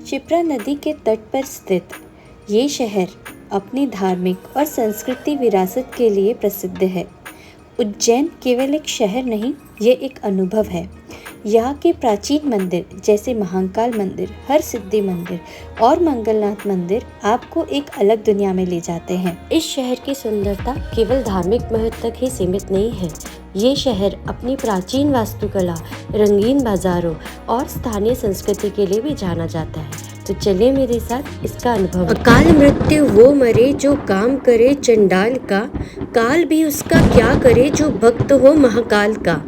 शिप्रा नदी के तट पर स्थित ये शहर अपनी धार्मिक और संस्कृति विरासत के लिए प्रसिद्ध है। उज्जैन केवल एक शहर नहीं, ये एक अनुभव है। यहाँ के प्राचीन मंदिर जैसे महाकाल मंदिर, हरसिद्धि मंदिर और मंगलनाथ मंदिर आपको एक अलग दुनिया में ले जाते हैं। इस शहर की सुंदरता केवल धार्मिक महत्व तक ही सीमित नहीं है। ये शहर अपनी प्राचीन वास्तुकला, रंगीन बाजारों और स्थानीय संस्कृति के लिए भी जाना जाता है। तो चलिए मेरे साथ इसका अनुभव। अकाल मृत्यु वो मरे जो काम करे चंडाल का, काल भी उसका क्या करे जो भक्त हो महाकाल का।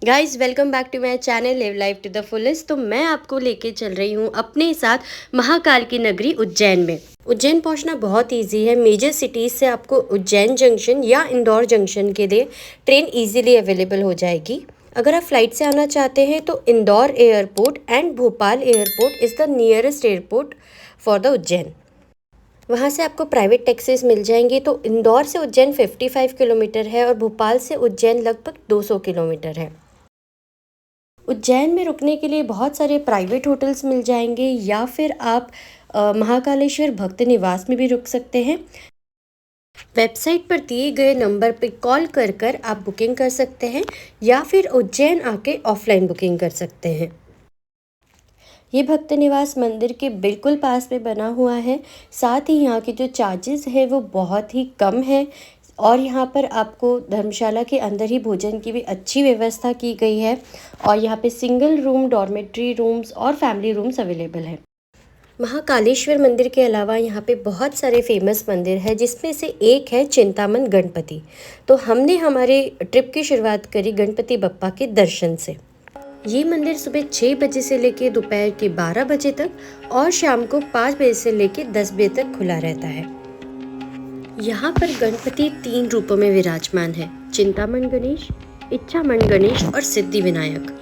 Guys welcome back to my channel live life to the fullest. तो मैं आपको लेके चल रही हूँ अपने साथ महाकाल की नगरी उज्जैन में। उज्जैन पहुँचना बहुत इजी है। मेजर सिटीज़ से आपको उज्जैन जंक्शन या इंदौर जंक्शन के लिए ट्रेन इजीली अवेलेबल हो जाएगी। अगर आप फ्लाइट से आना चाहते हैं तो Indore airport and Bhopal airport is the nearest airport for the Ujjain. वहाँ से आपको प्राइवेट टैक्सीज मिल जाएंगी। तो इंदौर से उज्जैन 55 किलोमीटर है और भोपाल से उज्जैन लगभग 200 किलोमीटर है। उज्जैन में रुकने के लिए बहुत सारे प्राइवेट होटल्स मिल जाएंगे या फिर आप महाकालेश्वर भक्त निवास में भी रुक सकते हैं। वेबसाइट पर दिए गए नंबर पर कॉल कर कर आप बुकिंग कर सकते हैं या फिर उज्जैन आके ऑफलाइन बुकिंग कर सकते हैं। ये भक्त निवास मंदिर के बिल्कुल पास में बना हुआ है। साथ ही यहाँ के जो चार्जेस है वो बहुत ही कम है और यहाँ पर आपको धर्मशाला के अंदर ही भोजन की भी अच्छी व्यवस्था की गई है और यहाँ पे सिंगल रूम, डॉर्मेट्री रूम्स और फैमिली रूम्स अवेलेबल हैं। महाकालेश्वर मंदिर के अलावा यहाँ पे बहुत सारे फेमस मंदिर हैं, जिसमें से एक है चिंतामन गणपति। तो हमने हमारे ट्रिप की शुरुआत करी गणपति बप्पा के दर्शन से। ये मंदिर सुबह 6 बजे से लेकर दोपहर के 12 बजे तक और शाम को 5 बजे से लेकर 10 बजे तक खुला रहता है। यहाँ पर गणपति 3 रूपों में विराजमान है: चिंतामन गणेश, इच्छामन गणेश और सिद्धि विनायक।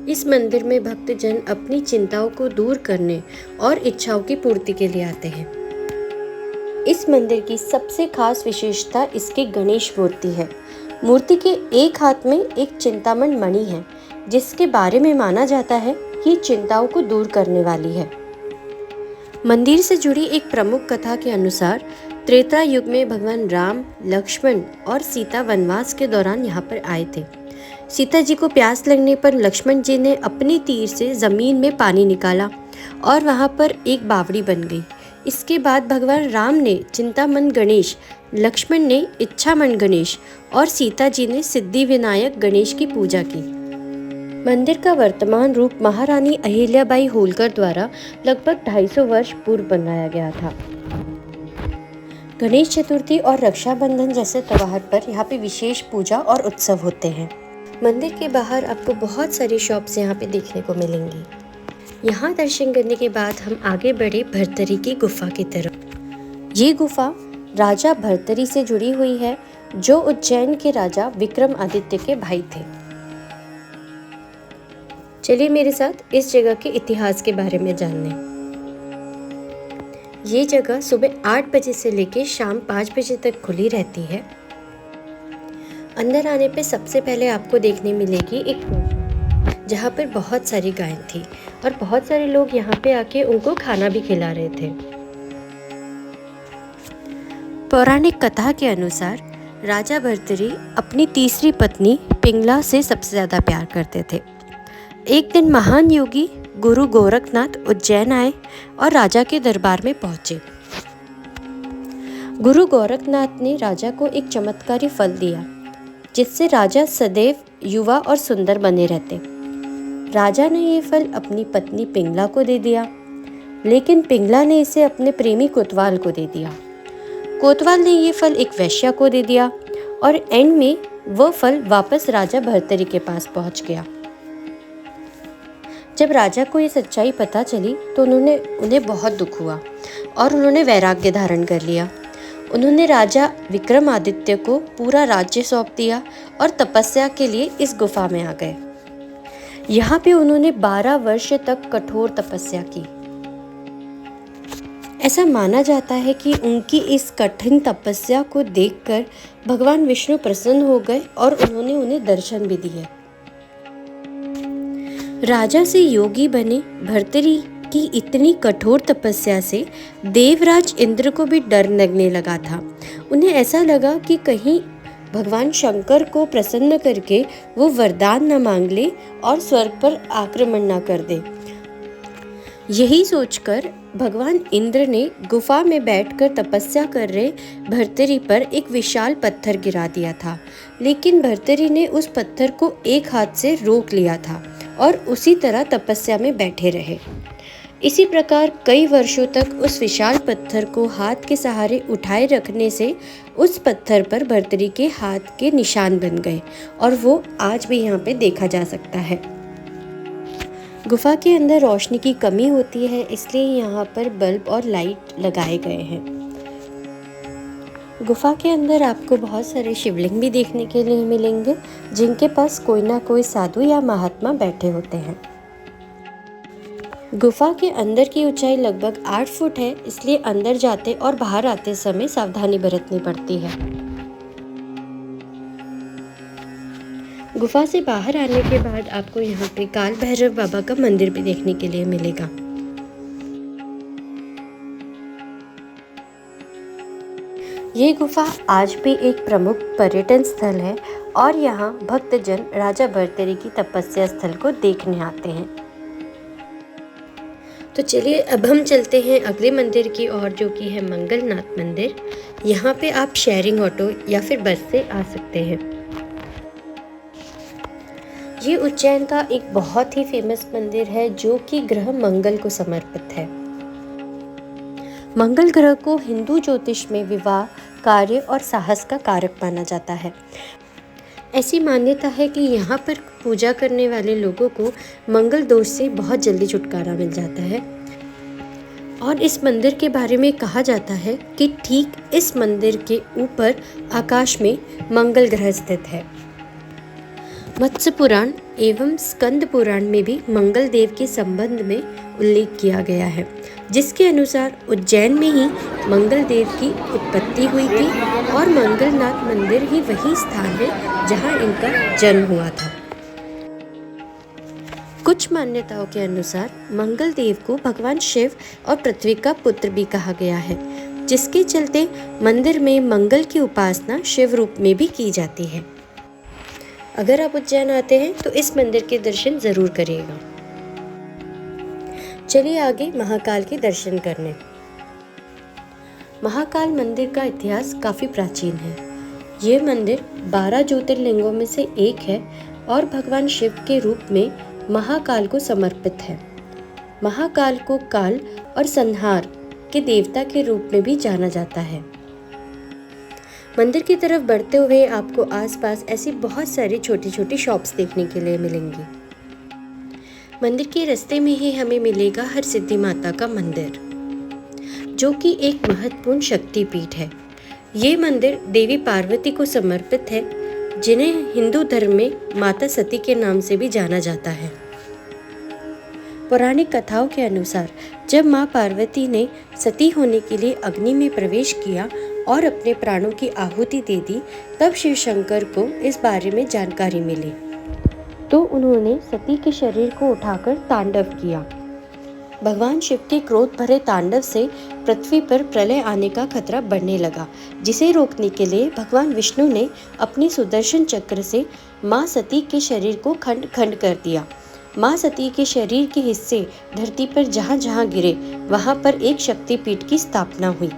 इस मंदिर में भक्तजन अपनी चिंताओं को दूर करने और इच्छाओं की पूर्ति के लिए आते हैं। इस मंदिर की सबसे खास विशेषता इसकी गणेश मूर्ति है। मूर्ति के एक हाथ में एक चिंतामन मणि है, जिसके बारे में माना जाता है कि चिंताओं को दूर करने वाली है। मंदिर से जुड़ी एक प्रमुख कथा के अनुसार त्रेता युग में भगवान राम, लक्ष्मण और सीता वनवास के दौरान यहाँ पर आए थे। सीता जी को प्यास लगने पर लक्ष्मण जी ने अपनी तीर से जमीन में पानी निकाला और वहाँ पर एक बावड़ी बन गई। इसके बाद भगवान राम ने चिंतामन गणेश, लक्ष्मण ने इच्छामन गणेश और सीता जी ने सिद्धि विनायक गणेश की पूजा की। मंदिर का वर्तमान रूप महारानी अहिल्याबाई होलकर द्वारा लगभग 250 वर्ष पूर्व बनाया गया था। गणेश चतुर्थी और रक्षाबंधन जैसे त्योहार पर यहाँ पे विशेष पूजा और उत्सव होते हैं। मंदिर के बाहर आपको बहुत सारी शॉप्स यहाँ पे देखने को मिलेंगी। यहाँ दर्शन करने के बाद हम आगे बढ़े भर्तरी की गुफा की तरफ। ये गुफा राजा भर्तरी से जुड़ी हुई है, जो उज्जैन के राजा विक्रमादित्य के भाई थे। चलिए मेरे साथ इस जगह के इतिहास के बारे में जानने। ये जगह सुबह 8 बजे से लेकर शाम 5 बजे तक खुली रहती है। अंदर आने पे सबसे पहले आपको देखने मिलेगी एक गौशाला, जहाँ पर बहुत सारी गायें थी और बहुत सारे लोग यहाँ पे आके उनको खाना भी खिला रहे थे। पौराणिक कथा के अनुसार राजा भर्तरी अपनी तीसरी पत्नी पिंगला से सबसे ज़्यादा प्यार करते थे। एक दिन महान योगी गुरु गोरखनाथ उज्जैन आए और राजा के दरबार में पहुँचे। गुरु गोरखनाथ ने राजा को एक चमत्कारी फल दिया, जिससे राजा सदैव युवा और सुंदर बने रहते। राजा ने ये फल अपनी पत्नी पिंगला को दे दिया, लेकिन पिंगला ने इसे अपने प्रेमी कोतवाल को दे दिया। कोतवाल ने ये फल एक वैश्या को दे दिया और एंड में वो फल वापस राजा भर्तरी के पास पहुंच गया। जब राजा को ये सच्चाई पता चली तो उन्हें बहुत दुख हुआ और उन्होंने वैराग्य धारण कर लिया। उन्होंने राजा विक्रमादित्य को पूरा राज्य सौंप दिया और तपस्या के लिए इस गुफा में आ गए। यहाँ पे उन्होंने 12 वर्ष तक कठोर तपस्या की। ऐसा माना जाता है कि उनकी इस कठिन तपस्या को देखकर भगवान विष्णु प्रसन्न हो गए और उन्होंने उन्हें दर्शन भी दिए। राजा से योगी बने भर्तरी की इतनी कठोर तपस्या से देवराज इंद्र को भी डर लगने लगा था। उन्हें ऐसा लगा कि कहीं भगवान शंकर को प्रसन्न करके वो वरदान न मांग ले और स्वर्ग पर आक्रमण न कर दे। यही सोचकर भगवान इंद्र ने गुफा में बैठकर तपस्या कर रहे भर्तरी पर एक विशाल पत्थर गिरा दिया था, लेकिन भर्तरी ने उस पत्थर को एक हाथ से रोक लिया था और उसी तरह तपस्या में बैठे रहे। इसी प्रकार कई वर्षों तक उस विशाल पत्थर को हाथ के सहारे उठाए रखने से उस पत्थर पर भर्तरी के हाथ के निशान बन गए और वो आज भी यहाँ पे देखा जा सकता है। गुफा के अंदर रोशनी की कमी होती है, इसलिए यहाँ पर बल्ब और लाइट लगाए गए हैं। गुफा के अंदर आपको बहुत सारे शिवलिंग भी देखने के लिए मिलेंगे, जिनके पास कोई ना कोई साधु या महात्मा बैठे होते हैं। गुफा के अंदर की ऊंचाई लगभग 8 फुट है, इसलिए अंदर जाते और बाहर आते समय सावधानी बरतनी पड़ती है। गुफा से बाहर आने के बाद आपको यहाँ पे काल भैरव बाबा का मंदिर भी देखने के लिए मिलेगा। ये गुफा आज भी एक प्रमुख पर्यटन स्थल है और यहाँ भक्तजन राजा भर्तरी की तपस्या स्थल को देखने आते हैं। तो चलिए अब हम चलते हैं अगले मंदिर की ओर, जो कि है मंगलनाथ मंदिर। यहाँ पे आप शेयरिंग ऑटो या फिर बस से आ सकते हैं। ये उज्जैन का एक बहुत ही फेमस मंदिर है, जो कि ग्रह मंगल को समर्पित है। मंगल ग्रह को हिंदू ज्योतिष में विवाह, कार्य और साहस का कारक माना जाता है। ऐसी मान्यता है कि यहाँ पर पूजा करने वाले लोगों को मंगल दोष से बहुत जल्दी छुटकारा मिल जाता है। और इस मंदिर के बारे में कहा जाता है कि ठीक इस मंदिर के ऊपर आकाश में मंगल ग्रह स्थित है। मत्स्य पुराण एवं स्कंद पुराण में भी मंगल देव के संबंध में उल्लेख किया गया है, जिसके अनुसार उज्जैन में ही मंगल देव की उत्पत्ति हुई थी और मंगलनाथ मंदिर ही वही स्थान है जहां इनका जन्म हुआ था। कुछ मान्यताओं के अनुसार मंगल देव को भगवान शिव और पृथ्वी का पुत्र भी कहा गया है, जिसके चलते मंदिर में मंगल की उपासना शिव रूप में भी की जाती है। अगर आप उज्जैन आते हैं तो इस मंदिर के दर्शन जरूर करिएगा। चलिए आगे महाकाल के दर्शन करने। महाकाल मंदिर का इतिहास काफी प्राचीन है। ये मंदिर 12 ज्योतिर्लिंगों में से एक है और भगवान शिव के रूप में महाकाल को समर्पित है। महाकाल को काल और संहार के देवता के रूप में भी जाना जाता है। मंदिर की तरफ बढ़ते हुए आपको आसपास ऐसी बहुत सारी छोटी छोटी शॉप्स देखने के लिए मिलेंगी। मंदिर के रास्ते में ही हमें मिलेगा हरसिद्धि माता का मंदिर, जो कि एक महत्वपूर्ण शक्तिपीठ है। ये मंदिर देवी पार्वती को समर्पित है, जिन्हें हिंदू धर्म में माता सती के नाम से भी जाना जाता है। पौराणिक कथाओं के अनुसार जब माँ पार्वती ने सती होने के लिए अग्नि में प्रवेश किया और अपने प्राणों की आहुति दे दी, तब शिव शंकर को इस बारे में जानकारी मिली, तो उन्होंने सती के शरीर को उठाकर तांडव किया। भगवान शिव के क्रोध भरे तांडव से पृथ्वी पर प्रलय आने का खतरा बढ़ने लगा, जिसे रोकने के लिए भगवान विष्णु ने अपने सुदर्शन चक्र से माँ सती के शरीर को खंड खंड कर दिया। माँ सती के शरीर के हिस्से धरती पर जहाँ जहाँ गिरे, वहाँ पर एक शक्तिपीठ की स्थापना हुई।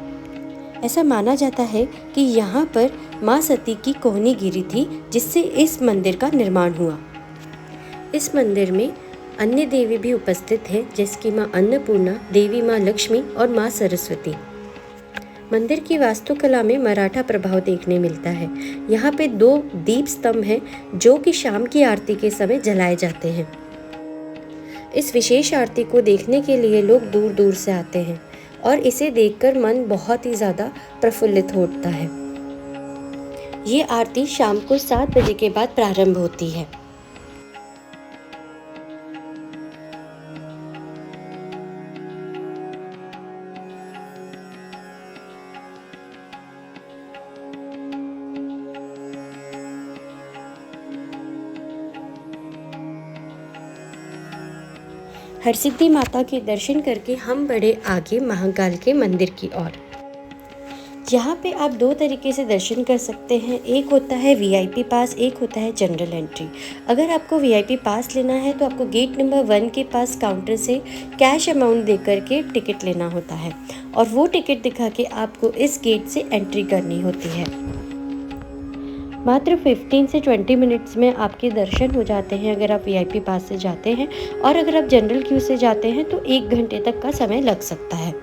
ऐसा माना जाता है कि यहाँ पर माँ सती की कोहनी गिरी थी, जिससे इस मंदिर का निर्माण हुआ। इस मंदिर में अन्य देवी भी उपस्थित हैं, जैसे माँ अन्नपूर्णा, देवी माँ लक्ष्मी और माँ सरस्वती। मंदिर की वास्तुकला में मराठा प्रभाव देखने मिलता है। यहाँ पे 2 दीप स्तंभ हैं, जो कि शाम की आरती के समय जलाए जाते हैं। इस विशेष आरती को देखने के लिए लोग दूर दूर से आते हैं और इसे देखकर मन बहुत ही ज़्यादा प्रफुल्लित होता है। ये आरती शाम को 7 बजे के बाद प्रारंभ होती है। हरसिद्धि माता के दर्शन करके हम बढ़े आगे महाकाल के मंदिर की ओर। यहाँ पे आप दो तरीके से दर्शन कर सकते हैं, एक होता है वीआईपी पास, एक होता है जनरल एंट्री। अगर आपको वीआईपी पास लेना है तो आपको गेट नंबर 1 के पास काउंटर से कैश अमाउंट दे करके टिकट लेना होता है और वो टिकट दिखा के आपको इस गेट से एंट्री करनी होती है। मात्र 15 से 20 मिनट्स में आपके दर्शन हो जाते हैं अगर आप वीआईपी पास से जाते हैं, और अगर आप जनरल क्यू से जाते हैं तो 1 घंटे तक का समय लग सकता है।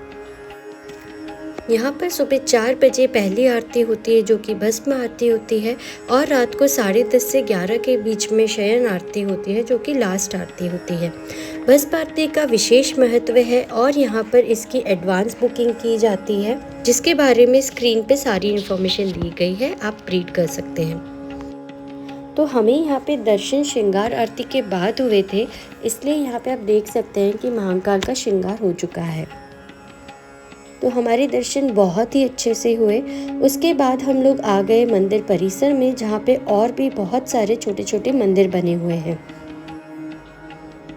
यहाँ पर सुबह 4 बजे पहली आरती होती है जो कि भस्म आरती होती है, और रात को 10:30 से 11 के बीच में शयन आरती होती है जो कि लास्ट आरती होती है। भस्म आरती का विशेष महत्व है और यहाँ पर इसकी एडवांस बुकिंग की जाती है, जिसके बारे में स्क्रीन पे सारी इन्फॉर्मेशन दी गई है, आप रीड कर सकते हैं। तो हमें यहाँ पे दर्शन श्रृंगार आरती के बाद हुए थे, इसलिए यहाँ पे आप देख सकते हैं कि महाकाल का श्रृंगार हो चुका है। तो हमारे दर्शन बहुत ही अच्छे से हुए। उसके बाद हम लोग आ गए मंदिर परिसर में, जहाँ पे और भी बहुत सारे छोटे छोटे मंदिर बने हुए हैं।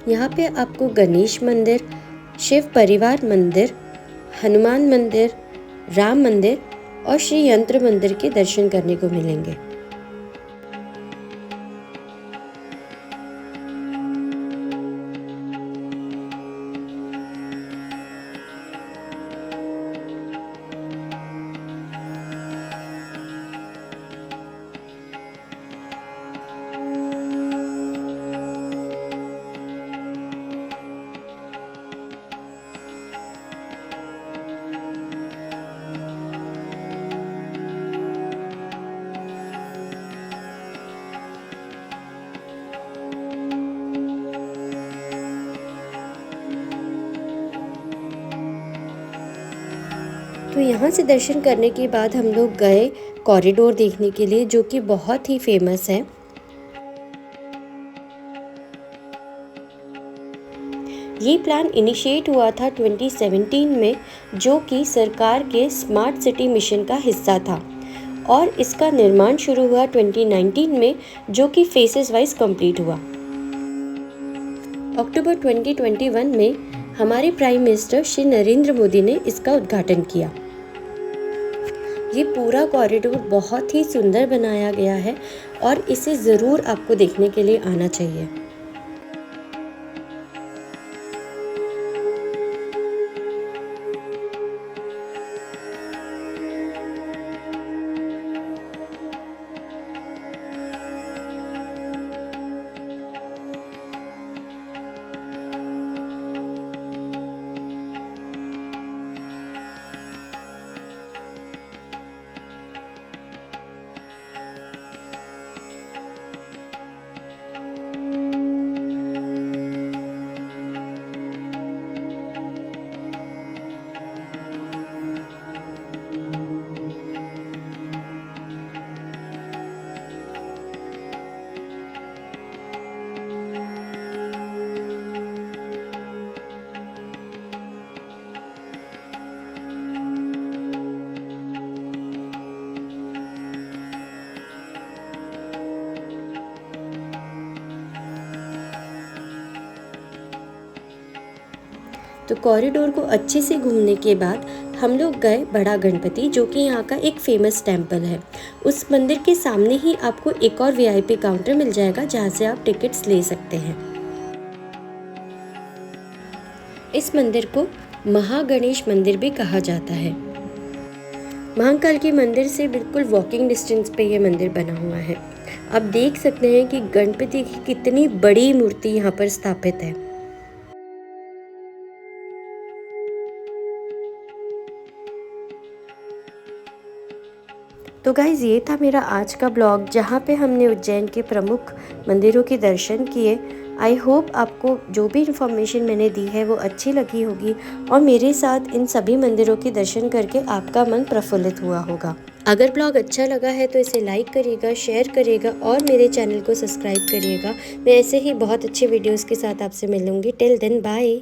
यहाँ पे आपको गणेश मंदिर, शिव परिवार मंदिर, हनुमान मंदिर, राम मंदिर और श्री यंत्र मंदिर के दर्शन करने को मिलेंगे। तो यहाँ से दर्शन करने के बाद हम लोग गए कॉरिडोर देखने के लिए, जो कि बहुत ही फेमस है। ये प्लान इनिशिएट हुआ था 2017 में, जो कि सरकार के स्मार्ट सिटी मिशन का हिस्सा था, और इसका निर्माण शुरू हुआ 2019 में, जो कि फेसेस वाइज कंप्लीट हुआ। अक्टूबर 2021 में हमारे प्राइम मिनिस्टर श्री नरेंद्र मोदी ने इसका उद्घाटन किया। ये पूरा कॉरिडोर बहुत ही सुंदर बनाया गया है और इसे ज़रूर आपको देखने के लिए आना चाहिए। तो कॉरिडोर को अच्छे से घूमने के बाद हम लोग गए बड़ा गणपति, जो कि यहाँ का एक फेमस टेम्पल है। उस मंदिर के सामने ही आपको एक और वीआईपी काउंटर मिल जाएगा, जहाँ से आप टिकट्स ले सकते हैं। इस मंदिर को महागणेश मंदिर भी कहा जाता है। महाकाल के मंदिर से बिल्कुल वॉकिंग डिस्टेंस पे ये मंदिर बना हुआ है। आप देख सकते हैं कि गणपति की कितनी बड़ी मूर्ति यहाँ पर स्थापित है। तो गाइज़, ये था मेरा आज का ब्लॉग, जहाँ पे हमने उज्जैन के प्रमुख मंदिरों के दर्शन किए। आई होप आपको जो भी इन्फॉर्मेशन मैंने दी है वो अच्छी लगी होगी, और मेरे साथ इन सभी मंदिरों के दर्शन करके आपका मन प्रफुल्लित हुआ होगा। अगर ब्लॉग अच्छा लगा है तो इसे लाइक करिएगा, शेयर करिएगा और मेरे चैनल को सब्सक्राइब करिएगा। मैं ऐसे ही बहुत अच्छे वीडियोज़ के साथ आपसे मिलूँगी। Till then bye.